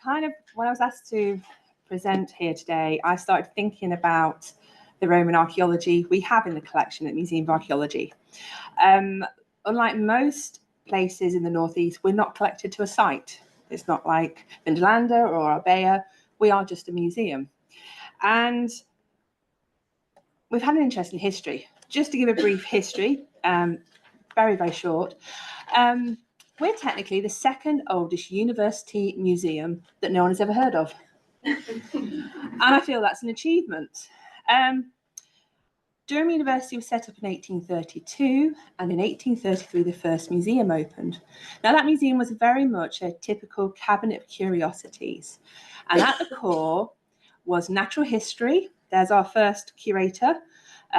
when I was asked to present here today, I started thinking about the Roman archaeology we have in the collection at the Museum of Archaeology. Unlike most places in the northeast, we're not collected to a site. It's not like Vindolanda or Arbea. We are just a museum. And we've had an interesting history. Just to give a brief history, very, very short. We're technically the second oldest university museum that no one has ever heard of. And I feel that's an achievement. Durham University was set up in 1832, and in 1833 the first museum opened. Now that museum was very much a typical cabinet of curiosities, and at the core was natural history. There's our first curator,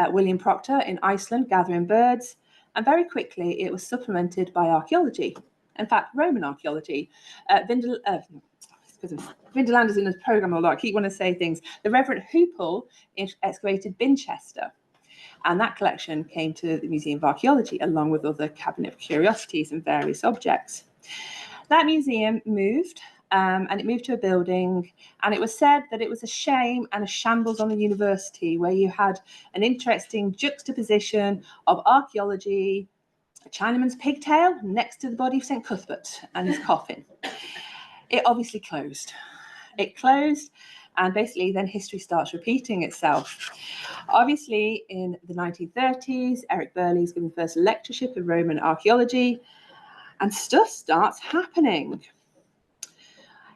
William Proctor in Iceland, gathering birds, and very quickly it was supplemented by archaeology. In fact, Roman archaeology. Vindolanda's in the programme a lot. I keep wanting to say things. The Reverend Hoople excavated Winchester, and that collection came to the Museum of Archaeology along with other cabinet of curiosities and various objects. That museum moved, and it moved to a building, and it was said that it was a shame and a shambles on the university, where you had an interesting juxtaposition of archaeology, a Chinaman's pigtail next to the body of St. Cuthbert and his coffin. It obviously closed. It closed, and basically then history starts repeating itself. Obviously, in the 1930s, Eric Burley's given the first lectureship of Roman archaeology, and stuff starts happening.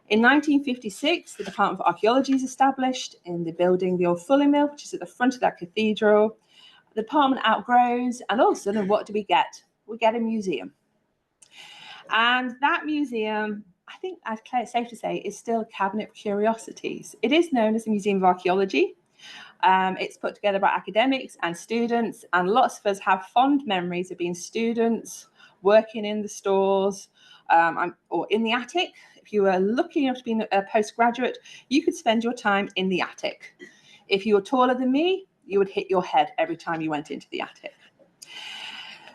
In 1956, the Department of Archaeology is established in the building, the old Fulling Mill, which is at the front of that cathedral. The department outgrows, and all of a sudden, what do we get? We get a museum. And that museum, I think it's safe to say, is still a cabinet of curiosities. It is known as the Museum of Archaeology. It's put together by academics and students, and lots of us have fond memories of being students, working in the stores, or in the attic. If you were lucky enough to be a postgraduate, you could spend your time in the attic. If you were taller than me, you would hit your head every time you went into the attic.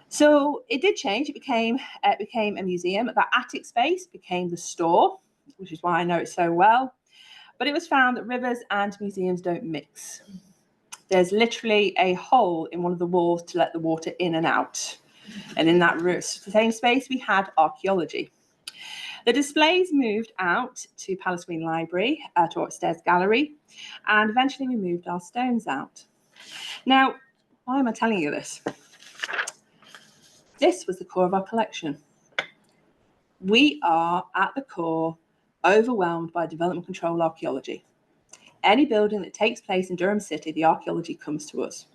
So it did change. It became a museum. That attic space became the store, which is why I know it so well. But it was found that rivers and museums don't mix. There's literally a hole in one of the walls to let the water in and out. And in that same space, we had archaeology. The displays moved out to Palace Green Library, to our upstairs gallery, and eventually we moved our stones out. Now, why am I telling you this? This was the core of our collection. We are, at the core, overwhelmed by development control archaeology. Any building that takes place in Durham City, the archaeology comes to us.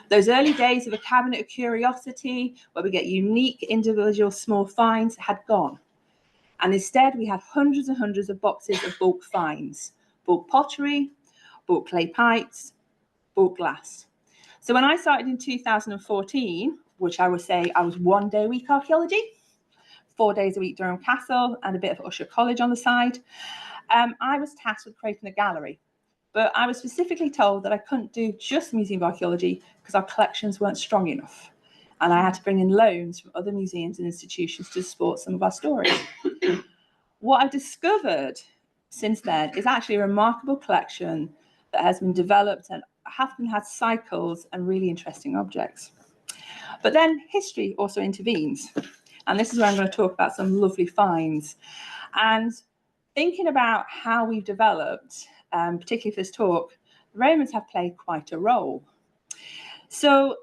Those early days of a cabinet of curiosity, where we get unique individual small finds, had gone. And instead, we had hundreds and hundreds of boxes of bulk finds, bulk pottery, bulk clay pipes, bulk glass. So when I started in 2014, which I would say I was 1 day a week archaeology, 4 days a week Durham Castle, and a bit of Usher College on the side, I was tasked with creating a gallery. But I was specifically told that I couldn't do just the Museum of Archaeology because our collections weren't strong enough. And I had to bring in loans from other museums and institutions to support some of our stories. What I've discovered since then is actually a remarkable collection that has been developed and often has cycles and really interesting objects. But then history also intervenes. And this is where I'm going to talk about some lovely finds. And thinking about how we've developed, particularly for this talk, the Romans have played quite a role. So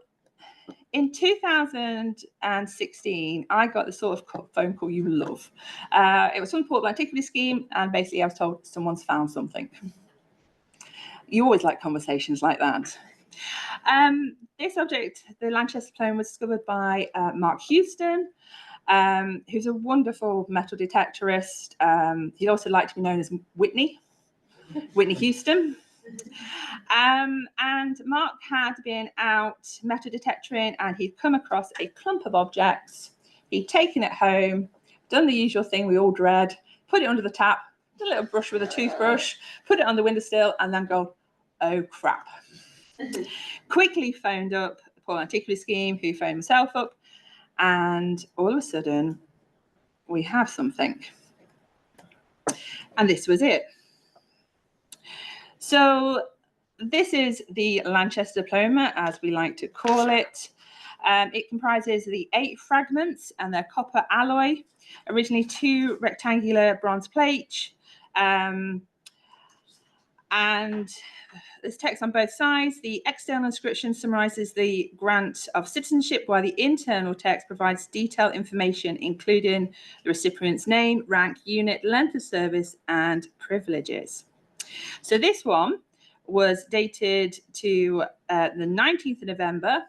in 2016, I got the sort of phone call you love. It was from the Portable Antiquity Scheme, and basically I was told someone's found something. You always like conversations like that. This object, the Lanchester Diploma, was discovered by Mark Houston, who's a wonderful metal detectorist. He'd also like to be known as Whitney Houston. And Mark had been out metal detectoring, and he'd come across a clump of objects. He'd taken it home, done the usual thing we all dread, put it under the tap, did a little brush with a toothbrush, put it on the windowsill, and then go, oh crap. Quickly phoned up the Portable Antiquity Scheme, who phoned himself up, and all of a sudden we have something. And this was it. So this is the Lanchester Diploma, as we like to call it. It comprises the 8 fragments and their copper alloy, originally 2 rectangular bronze plates, and there's text on both sides. The external inscription summarises the grant of citizenship, while the internal text provides detailed information, including the recipient's name, rank, unit, length of service, and privileges. So this one was dated to the 19th of November,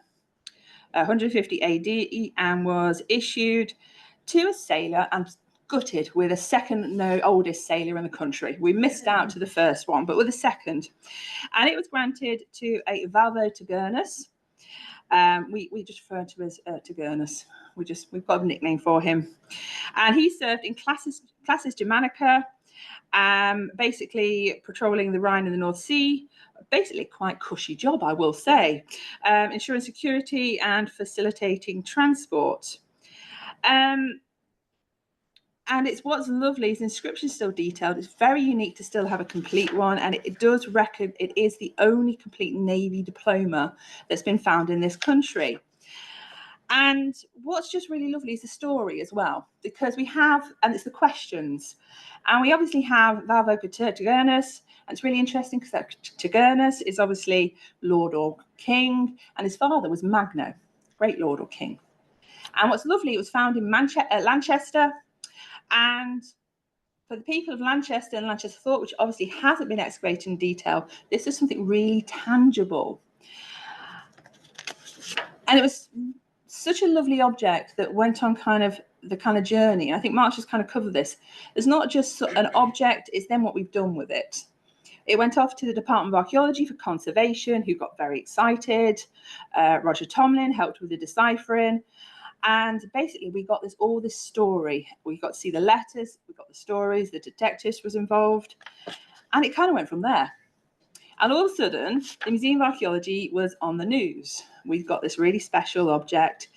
150 AD, and was issued to a sailor and gutted with a second oldest sailor in the country. We missed out to the first one, but with a second. And it was granted to a Valvo Tagurnus. We just refer to as Tagurnus. We've got a nickname for him. And he served in Classis Germanica, basically patrolling the Rhine and the North Sea. Basically quite cushy job, I will say. Ensuring security and facilitating transport. And it's what's lovely is the inscription still detailed. It's very unique to still have a complete one, and it does record it is the only complete Navy diploma that's been found in this country. And what's just really lovely is the story as well, because we have, and it's the questions, and we obviously have Valvo Tagurnus, and it's really interesting because that Tagurnus is obviously Lord or King, and his father was Magno, great Lord or King. And what's lovely, it was found in Lanchester. And for the people of Lanchester and Lanchester Fort, which obviously hasn't been excavated in detail, this is something really tangible. And it was such a lovely object that went on the kind of journey. I think Mark just kind of covered this. It's not just an object, it's then what we've done with it. It went off to the Department of Archaeology for conservation, who got very excited. Roger Tomlin helped with the deciphering. And basically, we got all this story. We got to see the letters, we got the stories, the detectorist was involved, and it kind of went from there. And all of a sudden, the Museum of Archaeology was on the news. We've got this really special object,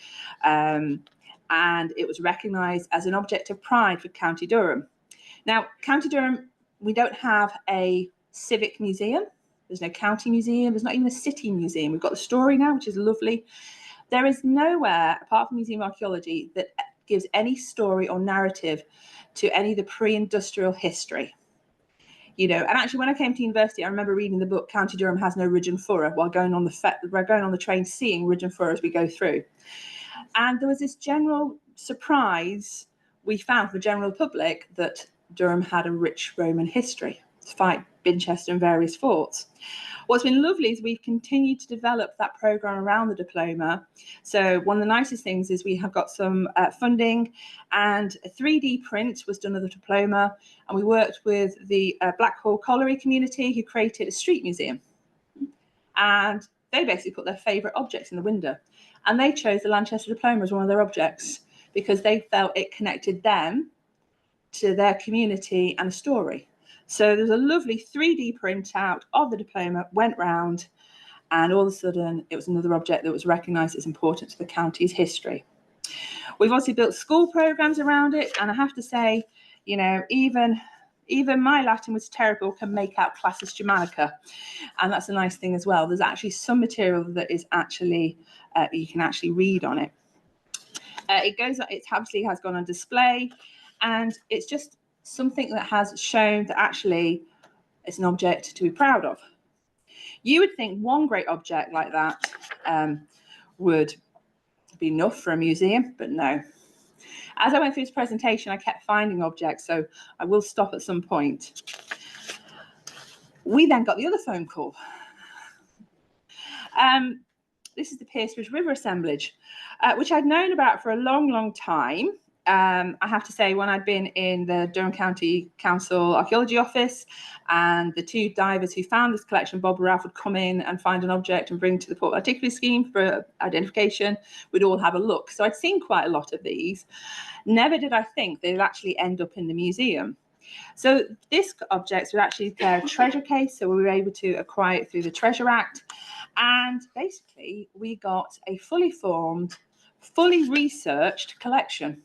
and it was recognised as an object of pride for County Durham. Now, County Durham, we don't have a civic museum. There's no county museum. There's not even a city museum. We've got the story now, which is lovely. There is nowhere, apart from Museum of Archaeology, that gives any story or narrative to any of the pre-industrial history. You know, and actually when I came to university, I remember reading the book County Durham Has No Ridge and Furrow while going on the train, seeing ridge and furrow as we go through. And there was this general surprise we found for the general public that Durham had a rich Roman history, despite Winchester and various forts. What's been lovely is we've continued to develop that programme around the diploma. So one of the nicest things is we have got some funding, and a 3D print was done of the diploma, and we worked with the Blackhall Colliery community, who created a street museum. And they basically put their favourite objects in the window, and they chose the Lanchester Diploma as one of their objects because they felt it connected them to their community and a story. So there's a lovely 3D printout of the diploma, went round, and all of a sudden it was another object that was recognised as important to the county's history. We've also built school programmes around it, and I have to say, you know, even my Latin was terrible, can make out Classis Germanica, and that's a nice thing as well. There's actually some material that is actually you can actually read on it. It obviously has gone on display, and it's just something that has shown that actually it's an object to be proud of. You would think one great object like that would be enough for a museum, but no. As I went through this presentation, I kept finding objects, so I will stop at some point. We then got the other phone call. This is the Piercebridge River Assemblage, which I'd known about for a long, long time. I have to say, when I'd been in the Durham County Council Archaeology Office, and the 2 divers who found this collection, Bob and Ralph, would come in and find an object and bring to the Port Articulate Scheme for identification, we'd all have a look. So I'd seen quite a lot of these. Never did I think they'd actually end up in the museum. So this object would actually declare a treasure case, so we were able to acquire it through the Treasure Act. And basically, we got a fully formed, fully researched collection.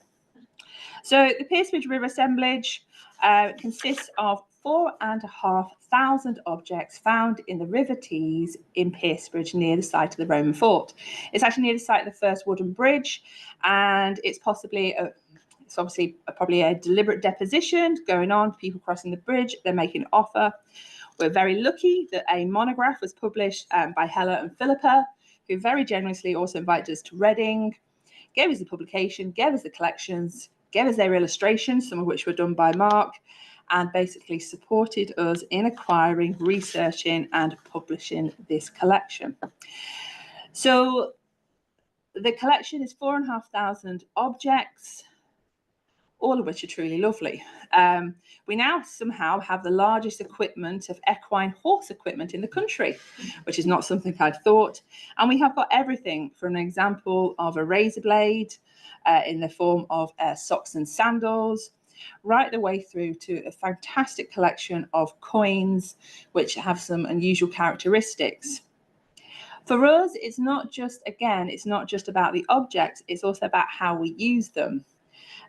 So the Piercebridge River Assemblage consists of 4,500 objects found in the River Tees in Piercebridge, near the site of the Roman fort. It's actually near the site of the first wooden bridge, and it's obviously probably a deliberate deposition going on, people crossing the bridge, they're making an offer. We're very lucky that a monograph was published by Hella and Philippa, who very generously also invited us to Reading, gave us the publication, gave us the collections, gave us their illustrations, some of which were done by Mark, and basically supported us in acquiring, researching, and publishing this collection. So the collection is 4,500 objects, all of which are truly lovely. We now somehow have the largest equipment of equine horse equipment in the country, which is not something I'd thought. And we have got everything from an example of a razor blade in the form of socks and sandals, right the way through to a fantastic collection of coins, which have some unusual characteristics. For us, it's not just about the objects, it's also about how we use them.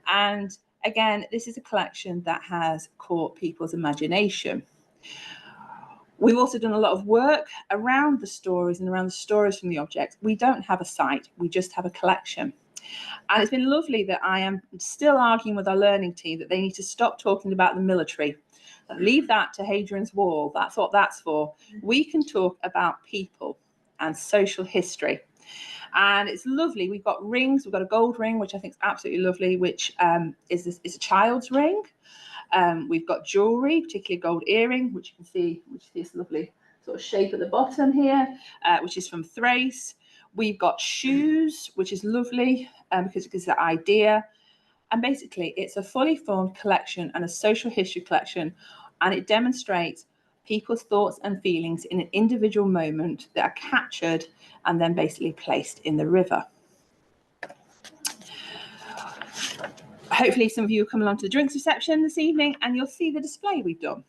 And again, this is a collection that has caught people's imagination. We've also done a lot of work around the stories and around the stories from the objects. We don't have a site, we just have a collection. And it's been lovely that I am still arguing with our learning team that they need to stop talking about the military. Leave that to Hadrian's Wall, that's what that's for. We can talk about people and social history. And it's lovely. We've got rings. We've got a gold ring, which I think is absolutely lovely, which is a child's ring. We've got jewellery, particularly a gold earring, which you can see, which is this lovely sort of shape at the bottom here, which is from Thrace. We've got shoes, which is lovely because it gives that idea. And basically, it's a fully formed collection and a social history collection, and it demonstrates people's thoughts and feelings in an individual moment that are captured and then basically placed in the river. Hopefully some of you will come along to the drinks reception this evening and you'll see the display we've done.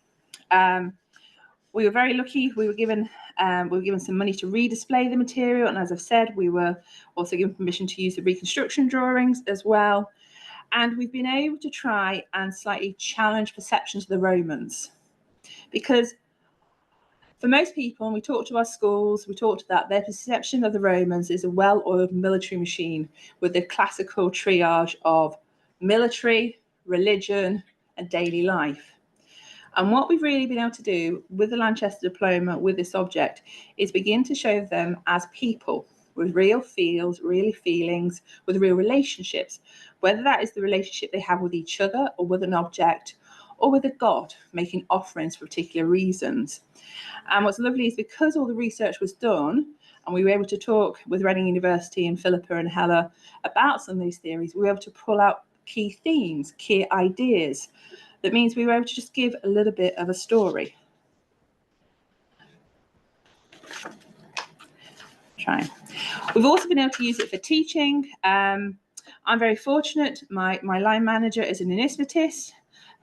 We were very lucky. We were given some money to redisplay the material, and as I've said, we were also given permission to use the reconstruction drawings as well. And we've been able to try and slightly challenge perceptions of the Romans, because for most people, when we talk to our schools, we talk to that, their perception of the Romans is a well-oiled military machine with the classical triage of military, religion, and daily life. And what we've really been able to do with the Lanchester Diploma, with this object, is begin to show them as people with real feels, real feelings, with real relationships, whether that is the relationship they have with each other or with an object or with a god, making offerings for particular reasons. And what's lovely is because all the research was done and we were able to talk with Reading University and Philippa and Hella about some of these theories, we were able to pull out key themes, key ideas. That means we were able to just give a little bit of a story. We've also been able to use it for teaching. I'm very fortunate. My line manager is an anaesthetist,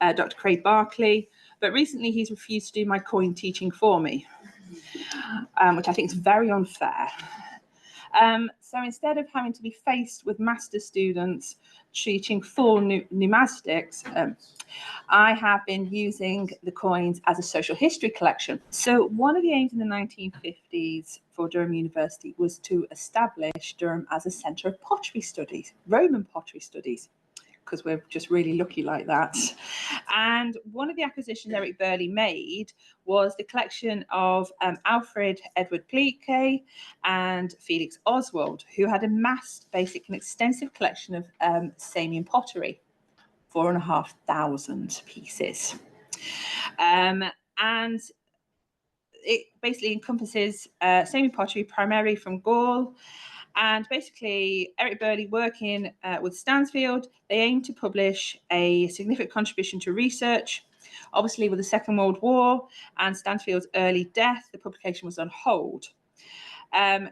Dr. Craig Barclay, but recently he's refused to do my coin teaching for me, which I think is very unfair. So instead of having to be faced with master students teaching full pneumatics, I have been using the coins as a social history collection. So one of the aims in the 1950s for Durham University was to establish Durham as a centre of pottery studies, Roman pottery studies, because we're just really lucky like that. And one of the acquisitions Eric Burley made was the collection of Alfred Edward Plique and Felix Oswald, who had amassed basic and extensive collection of Samian pottery, 4,500 pieces. And it basically encompasses Samian pottery primarily from Gaul. And basically, Eric Burley, working with Stansfield, they aim to publish a significant contribution to research. Obviously, with the Second World War and Stansfield's early death, the publication was on hold.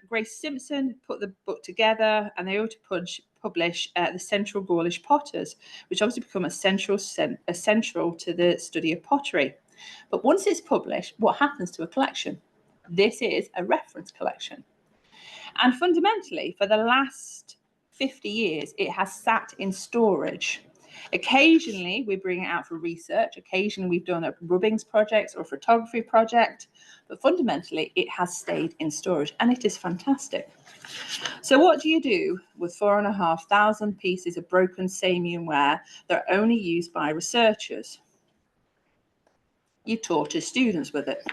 Grace Simpson put the book together, and they ought to publish the Central Gaulish Potters, which obviously become essential to the study of pottery. But once it's published, what happens to a collection? This is a reference collection. And fundamentally, for the last 50 years, it has sat in storage. Occasionally, we bring it out for research. Occasionally, we've done a rubbings project or a photography project, but fundamentally, it has stayed in storage, and it is fantastic. So what do you do with 4,500 pieces of broken Samian ware that are only used by researchers? You torture students with it.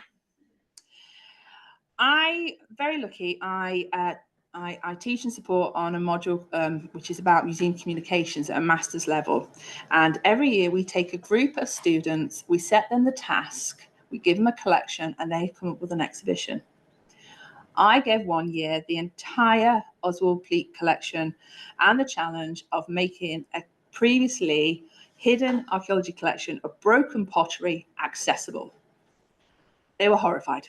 Very lucky, I teach and support on a module which is about museum communications at a master's level. And every year we take a group of students, we set them the task, we give them a collection, and they come up with an exhibition. I gave 1 year the entire Oswald Pleat collection and the challenge of making a previously hidden archaeology collection of broken pottery accessible. They were horrified.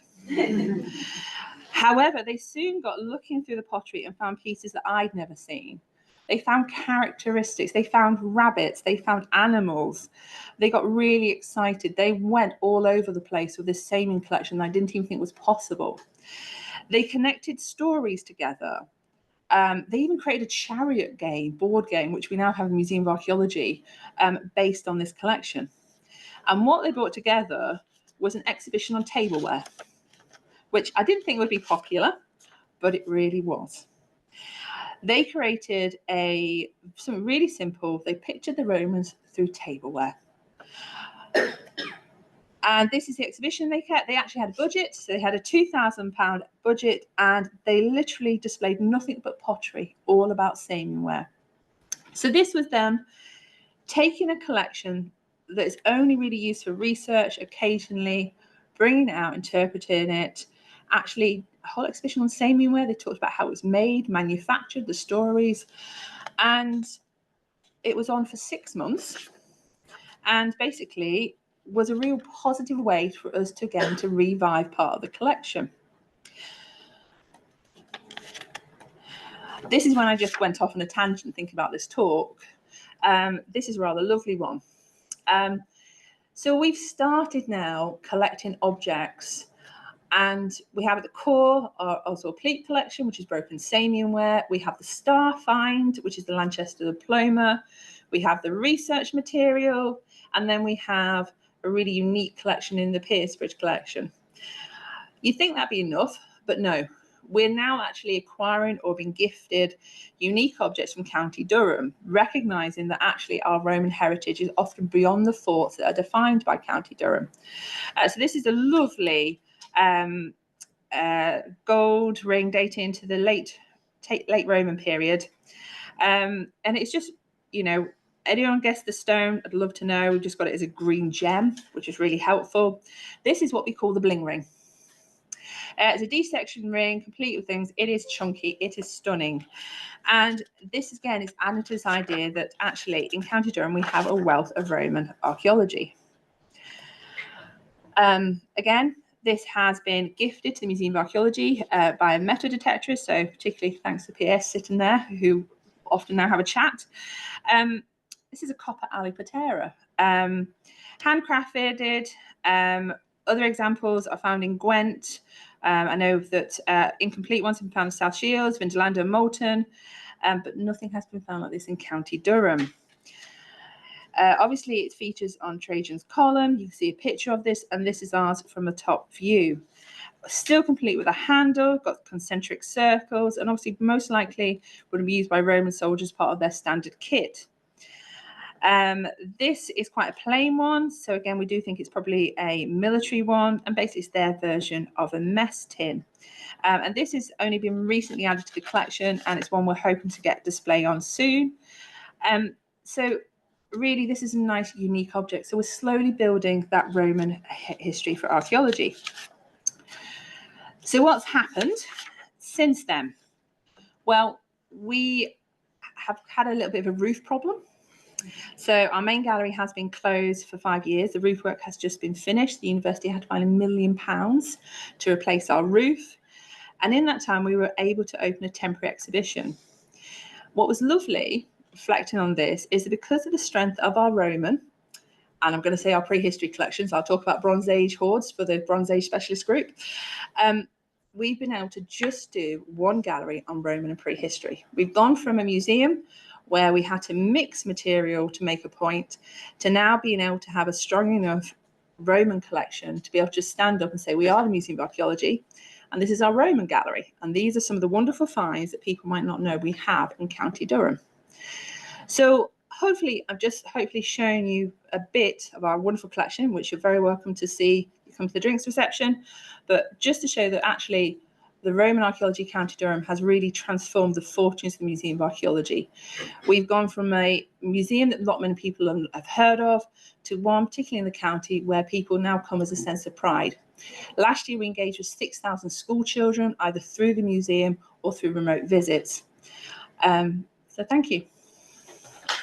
However, they soon got looking through the pottery and found pieces that I'd never seen. They found characteristics, they found rabbits, they found animals. They got really excited. They went all over the place with this Samian collection that I didn't even think was possible. They connected stories together. They even created a chariot game, board game, which we now have in the Museum of Archaeology, based on this collection. And what they brought together was an exhibition on tableware, which I didn't think would be popular, but it really was. They created something really simple. They pictured the Romans through tableware. And this is the exhibition they kept. They actually had a budget. So they had a £2,000 budget, and they literally displayed nothing but pottery, all about Samian ware. So this was them taking a collection that is only really used for research, occasionally bringing it out, interpreting it. Actually, a whole exhibition on Samian ware. They talked about how it was made, manufactured, the stories. And it was on for 6 months. And basically was a real positive way for us to, again, to revive part of the collection. This is when I just went off on a tangent thinking about this talk. This is a rather lovely one. So we've started now collecting objects, and we have at the core our Oswald Pleat collection, which is broken Samian ware. We have the Star Find, which is the Lanchester Diploma. We have the research material, and then we have a really unique collection in the Piercebridge collection. You'd think that'd be enough, but no. We're now actually acquiring or being gifted unique objects from County Durham, recognising that actually our Roman heritage is often beyond the forts that are defined by County Durham. So this is a lovely gold ring dating into the late Roman period. And it's just, you know, anyone guessed the stone? I'd love to know. We've just got it as a green gem, which is really helpful. This is what we call the bling ring. It's a D-section ring, complete with things. It is chunky. It is stunning. And this, again, is added to this idea that actually in County Durham, we have a wealth of Roman archaeology. Again, this has been gifted to the Museum of Archaeology by a metal detectorist. So particularly thanks to PS sitting there, who often now have a chat. This is a copper alipatera, handcrafted. Other examples are found in Gwent. I know that incomplete ones have been found in South Shields, Vindolanda and Moulton, but nothing has been found like this in County Durham. Obviously, it features on Trajan's column. You can see a picture of this, and this is ours from a top view. Still complete with a handle, got concentric circles, and obviously most likely would be used by Roman soldiers as part of their standard kit. This is quite a plain one. So again, we do think it's probably a military one, and basically it's their version of a mess tin. And this has only been recently added to the collection, and it's one we're hoping to get display on soon. So really, this is a nice, unique object. So we're slowly building that Roman history for archaeology. So what's happened since then? Well, we have had a little bit of a roof problem. So our main gallery has been closed for 5 years. The roof work has just been finished. The university had to find £1 million to replace our roof. And in that time, we were able to open a temporary exhibition. What was lovely, reflecting on this, is that because of the strength of our Roman, and I'm going to say our prehistory collections, I'll talk about Bronze Age hoards for the Bronze Age specialist group, we've been able to just do one gallery on Roman and prehistory. We've gone from a museum where we had to mix material to make a point, to now being able to have a strong enough Roman collection to be able to stand up and say, we are the Museum of Archaeology, and this is our Roman gallery. And these are some of the wonderful finds that people might not know we have in County Durham. So hopefully, I've just shown you a bit of our wonderful collection, which you're very welcome to see. You come to the drinks reception, but just to show that actually the Roman archaeology County Durham has really transformed the fortunes of the Museum of Archaeology. We've gone from a museum that not many people have heard of to one, particularly in the county, where people now come as a sense of pride. Last year, we engaged with 6,000 school children, either through the museum or through remote visits. So thank you.